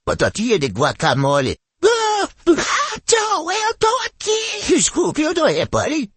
batatinha de guacamole. Joe, eu tô aqui. Desculpe, eu não reparei.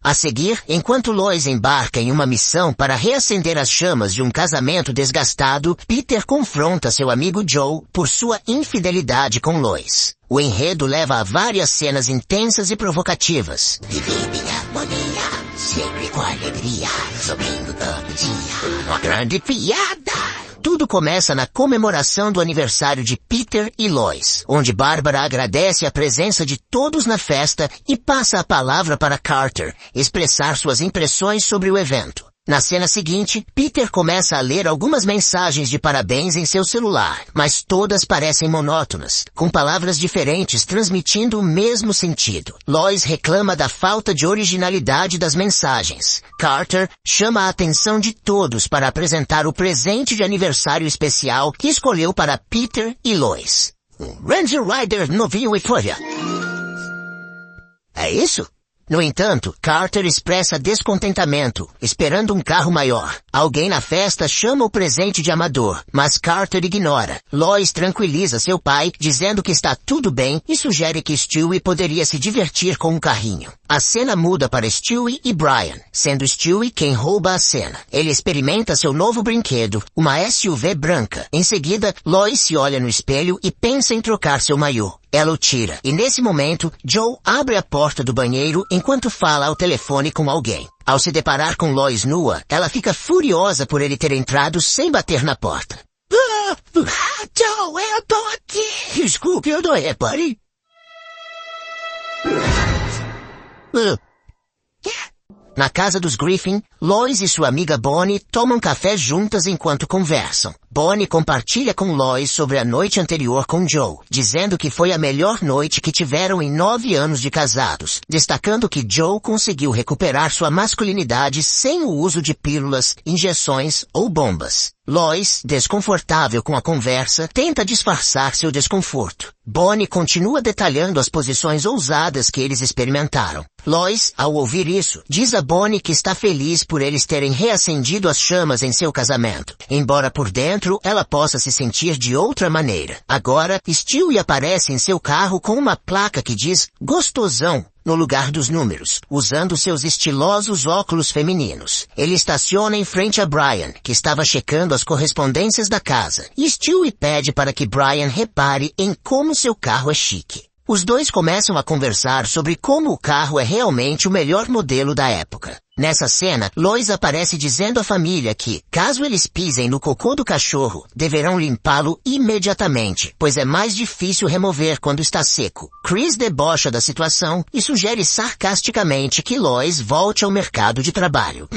A seguir, enquanto Lois embarca em uma missão para reacender as chamas de um casamento desgastado, Peter confronta seu amigo Joe por sua infidelidade com Lois. O enredo leva a várias cenas intensas e provocativas. Vive em harmonia, sempre com alegria, sorrindo todo dia. Uma grande piada! Tudo começa na comemoração do aniversário de Peter e Lois, onde Bárbara agradece a presença de todos na festa e passa a palavra para Carter expressar suas impressões sobre o evento. Na cena seguinte, Peter começa a ler algumas mensagens de parabéns em seu celular, mas todas parecem monótonas, com palavras diferentes transmitindo o mesmo sentido. Lois reclama da falta de originalidade das mensagens. Carter chama a atenção de todos para apresentar o presente de aniversário especial que escolheu para Peter e Lois. Um Ranger Rider novinho e folha. É isso? No entanto, Carter expressa descontentamento, esperando um carro maior. Alguém na festa chama o presente de amador, mas Carter ignora. Lois tranquiliza seu pai, dizendo que está tudo bem e sugere que Stewie poderia se divertir com um carrinho. A cena muda para Stewie e Brian, sendo Stewie quem rouba a cena. Ele experimenta seu novo brinquedo, uma SUV branca. Em seguida, Lois se olha no espelho e pensa em trocar seu maiô. Ela o tira, e nesse momento, Joe abre a porta do banheiro enquanto fala ao telefone com alguém. Ao se deparar com Lois nua, ela fica furiosa por ele ter entrado sem bater na porta. Joe, eu tô aqui! Desculpe, eu não reparei. Na casa dos Griffin, Lois e sua amiga Bonnie tomam café juntas enquanto conversam. Bonnie compartilha com Lois sobre a noite anterior com Joe, dizendo que foi a melhor noite que tiveram em 9 anos de casados, destacando que Joe conseguiu recuperar sua masculinidade sem o uso de pílulas, injeções ou bombas. Lois, desconfortável com a conversa, tenta disfarçar seu desconforto. Bonnie continua detalhando as posições ousadas que eles experimentaram. Lois, ao ouvir isso, diz a Bonnie que está feliz por eles terem reacendido as chamas em seu casamento, embora por dentro ela possa se sentir de outra maneira. Agora, Stewie aparece em seu carro com uma placa que diz "Gostosão" no lugar dos números, usando seus estilosos óculos femininos. Ele estaciona em frente a Brian, que estava checando as correspondências da casa, e Stewie pede para que Brian repare em como seu carro é chique. Os dois começam a conversar sobre como o carro é realmente o melhor modelo da época. Nessa cena, Lois aparece dizendo à família que, caso eles pisem no cocô do cachorro, deverão limpá-lo imediatamente, pois é mais difícil remover quando está seco. Chris debocha da situação e sugere sarcasticamente que Lois volte ao mercado de trabalho.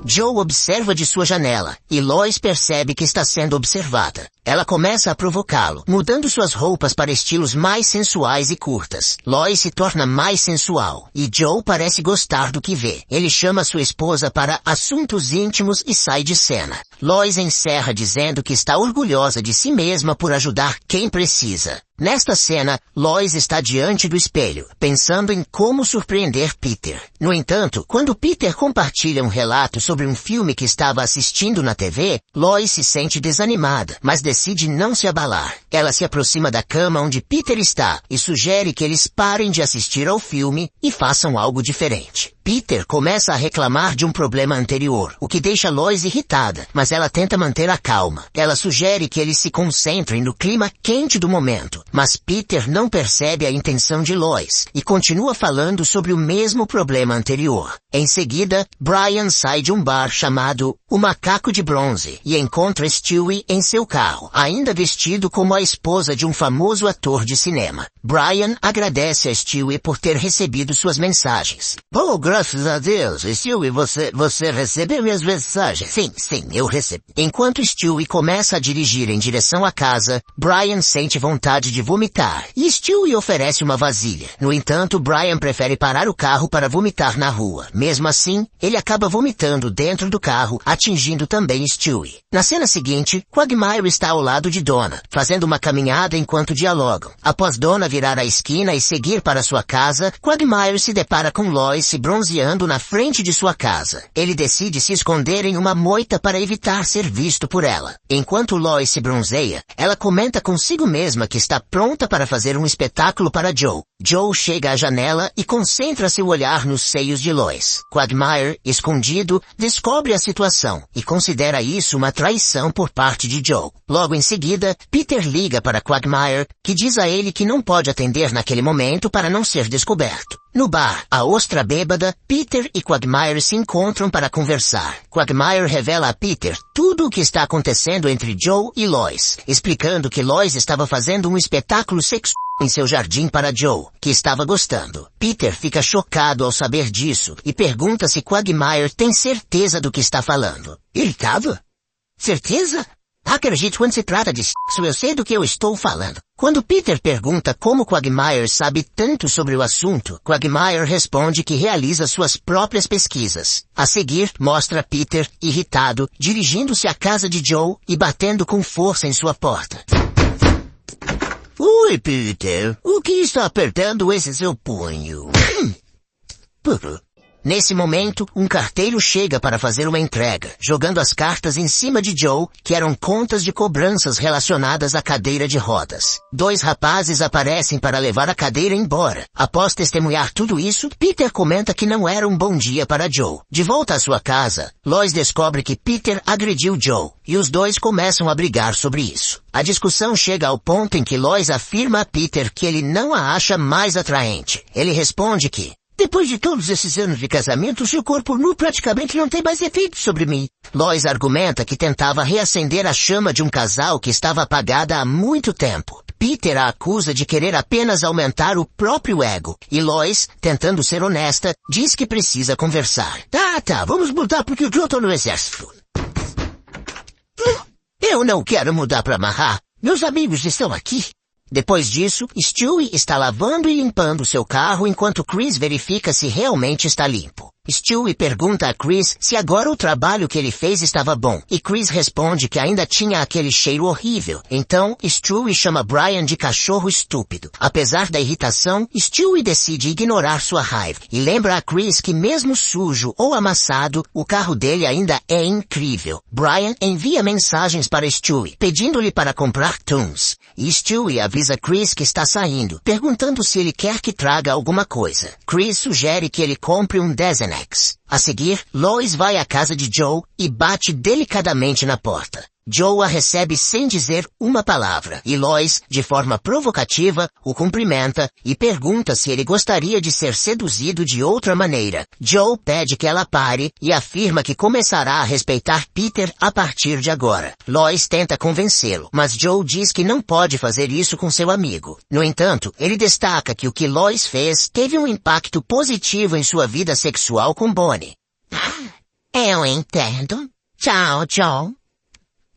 Joe observa de sua janela, e Lois percebe que está sendo observada. Ela começa a provocá-lo, mudando suas roupas para estilos mais sensuais e curtas. Lois se torna mais sensual, e Joe parece gostar do que vê. Ele chama sua esposa para assuntos íntimos e sai de cena. Lois encerra dizendo que está orgulhosa de si mesma por ajudar quem precisa. Nesta cena, Lois está diante do espelho, pensando em como surpreender Peter. No entanto, quando Peter compartilha um relato sobre um filme que estava assistindo na TV, Lois se sente desanimada, mas decide não se abalar. Ela se aproxima da cama onde Peter está e sugere que eles parem de assistir ao filme e façam algo diferente. Peter começa a reclamar de um problema anterior, o que deixa Lois irritada, mas ela tenta manter a calma. Ela sugere que eles se concentrem no clima quente do momento, mas Peter não percebe a intenção de Lois e continua falando sobre o mesmo problema anterior. Em seguida, Brian sai de um bar chamado O Macaco de Bronze e encontra Stewie em seu carro, ainda vestido como a esposa de um famoso ator de cinema. Brian agradece a Stewie por ter recebido suas mensagens. "Oh, graças a Deus, Stewie, você recebeu minhas mensagens?" Sim, eu recebi. Enquanto Stewie começa a dirigir em direção à casa, Brian sente vontade de vomitar, e Stewie oferece uma vasilha. No entanto, Brian prefere parar o carro para vomitar na rua. Mesmo assim, ele acaba vomitando dentro do carro, atingindo também Stewie. Na cena seguinte, Quagmire está ao lado de Donna, fazendo uma caminhada enquanto dialogam. Após Donna virar a esquina e seguir para sua casa, Quagmire se depara com Lois se bronzeando na frente de sua casa. Ele decide se esconder em uma moita para evitar ser visto por ela. Enquanto Lois se bronzeia, ela comenta consigo mesma que está pronta para fazer um espetáculo para Joe. Joe chega à janela e concentra seu olhar nos seios de Lois. Quagmire, escondido, descobre a situação e considera isso uma traição por parte de Joe. Logo em seguida, Peter liga para Quagmire, que diz a ele que não pode atender naquele momento para não ser descoberto. No bar, a ostra bêbada, Peter e Quagmire se encontram para conversar. Quagmire revela a Peter tudo o que está acontecendo entre Joe e Lois, explicando que Lois estava fazendo um espetáculo sexual em seu jardim para Joe, que estava gostando. Peter fica chocado ao saber disso e pergunta se Quagmire tem certeza do que está falando. Irritado? Certeza? Acredito, quando se trata de sexo, eu sei do que eu estou falando. Quando Peter pergunta como Quagmire sabe tanto sobre o assunto, Quagmire responde que realiza suas próprias pesquisas. A seguir, mostra Peter, irritado, dirigindo-se à casa de Joe e batendo com força em sua porta. Oi, Peter. O que está apertando esse seu punho? Nesse momento, um carteiro chega para fazer uma entrega, jogando as cartas em cima de Joe, que eram contas de cobranças relacionadas à cadeira de rodas. 2 rapazes aparecem para levar a cadeira embora. Após testemunhar tudo isso, Peter comenta que não era um bom dia para Joe. De volta à sua casa, Lois descobre que Peter agrediu Joe, e os dois começam a brigar sobre isso. A discussão chega ao ponto em que Lois afirma a Peter que ele não a acha mais atraente. Ele responde que depois de todos esses anos de casamento, seu corpo nu praticamente não tem mais efeito sobre mim. Lois argumenta que tentava reacender a chama de um casal que estava apagada há muito tempo. Peter a acusa de querer apenas aumentar o próprio ego. E Lois, tentando ser honesta, diz que precisa conversar. Tá, vamos mudar porque eu tô no exército. Eu não quero mudar para Mahá. Meus amigos estão aqui. Depois disso, Stewie está lavando e limpando seu carro enquanto Chris verifica se realmente está limpo. Stewie pergunta a Chris se agora o trabalho que ele fez estava bom, e Chris responde que ainda tinha aquele cheiro horrível. Então, Stewie chama Brian de cachorro estúpido. Apesar da irritação, Stewie decide ignorar sua raiva, e lembra a Chris que mesmo sujo ou amassado, o carro dele ainda é incrível. Brian envia mensagens para Stewie, pedindo-lhe para comprar tunes, e Stewie avisa Chris que está saindo, perguntando se ele quer que traga alguma coisa. Chris sugere que ele compre um Desenex. A seguir, Lois vai à casa de Joe e bate delicadamente na porta. Joe a recebe sem dizer uma palavra, e Lois, de forma provocativa, o cumprimenta e pergunta se ele gostaria de ser seduzido de outra maneira. Joe pede que ela pare e afirma que começará a respeitar Peter a partir de agora. Lois tenta convencê-lo, mas Joe diz que não pode fazer isso com seu amigo. No entanto, ele destaca que o que Lois fez teve um impacto positivo em sua vida sexual com Bonnie. Eu entendo. Tchau, Joe.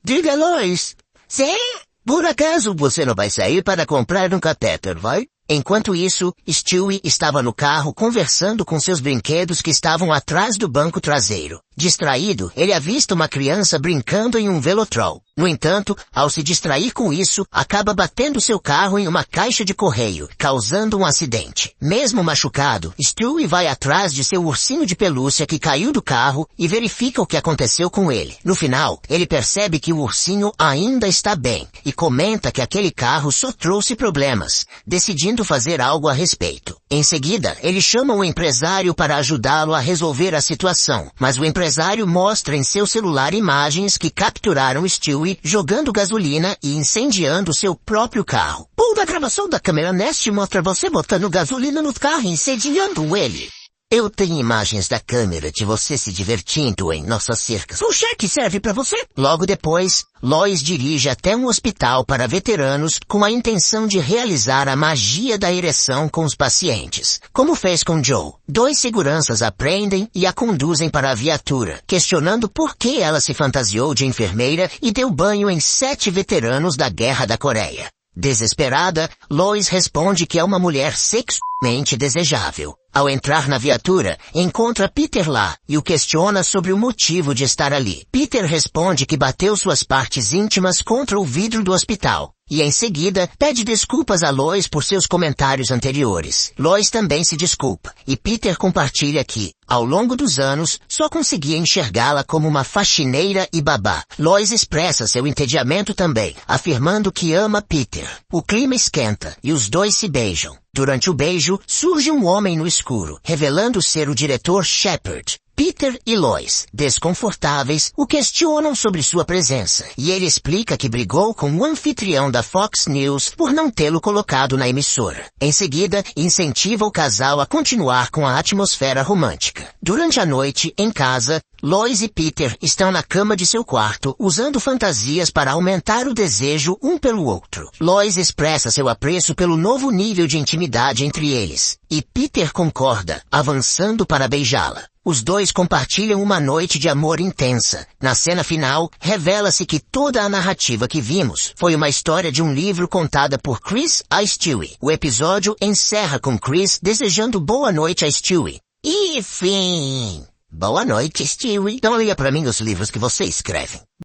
Diga, Lois. Sim? Por acaso você não vai sair para comprar um catéter, vai? Enquanto isso, Stewie estava no carro conversando com seus brinquedos que estavam atrás do banco traseiro. Distraído, ele avista uma criança brincando em um Velotrol. No entanto, ao se distrair com isso, acaba batendo seu carro em uma caixa de correio, causando um acidente. Mesmo machucado, Stewie vai atrás de seu ursinho de pelúcia que caiu do carro e verifica o que aconteceu com ele. No final, ele percebe que o ursinho ainda está bem e comenta que aquele carro só trouxe problemas, decidindo fazer algo a respeito. Em seguida, ele chama um empresário para ajudá-lo a resolver a situação, mas o empresário mostra em seu celular imagens que capturaram Stewie jogando gasolina e incendiando seu próprio carro. A gravação da câmera Nest mostra você botando gasolina no carro e incendiando ele. Eu tenho imagens da câmera de você se divertindo em nossas cercas. O cheque serve para você? Logo depois, Lois dirige até um hospital para veteranos com a intenção de realizar a magia da ereção com os pacientes. Como fez com Joe, 2 seguranças a prendem e a conduzem para a viatura, questionando por que ela se fantasiou de enfermeira e deu banho em 7 veteranos da Guerra da Coreia. Desesperada, Lois responde que é uma mulher sexualmente desejável. Ao entrar na viatura, encontra Peter lá e o questiona sobre o motivo de estar ali. Peter responde que bateu suas partes íntimas contra o vidro do hospital. E em seguida, pede desculpas a Lois por seus comentários anteriores. Lois também se desculpa, e Peter compartilha que, ao longo dos anos, só conseguia enxergá-la como uma faxineira e babá. Lois expressa seu entediamento também, afirmando que ama Peter. O clima esquenta, e os dois se beijam. Durante o beijo, surge um homem no escuro, revelando ser o diretor Shepard. Peter e Lois, desconfortáveis, o questionam sobre sua presença, e ele explica que brigou com o anfitrião da Fox News por não tê-lo colocado na emissora. Em seguida, incentiva o casal a continuar com a atmosfera romântica. Durante a noite, em casa, Lois e Peter estão na cama de seu quarto, usando fantasias para aumentar o desejo um pelo outro. Lois expressa seu apreço pelo novo nível de intimidade entre eles, e Peter concorda, avançando para beijá-la. Os dois compartilham uma noite de amor intensa. Na cena final, revela-se que toda a narrativa que vimos foi uma história de um livro contada por Chris a Stewie. O episódio encerra com Chris desejando boa noite a Stewie. E fim! Boa noite, Stewie. Então leia pra mim os livros que você escreve.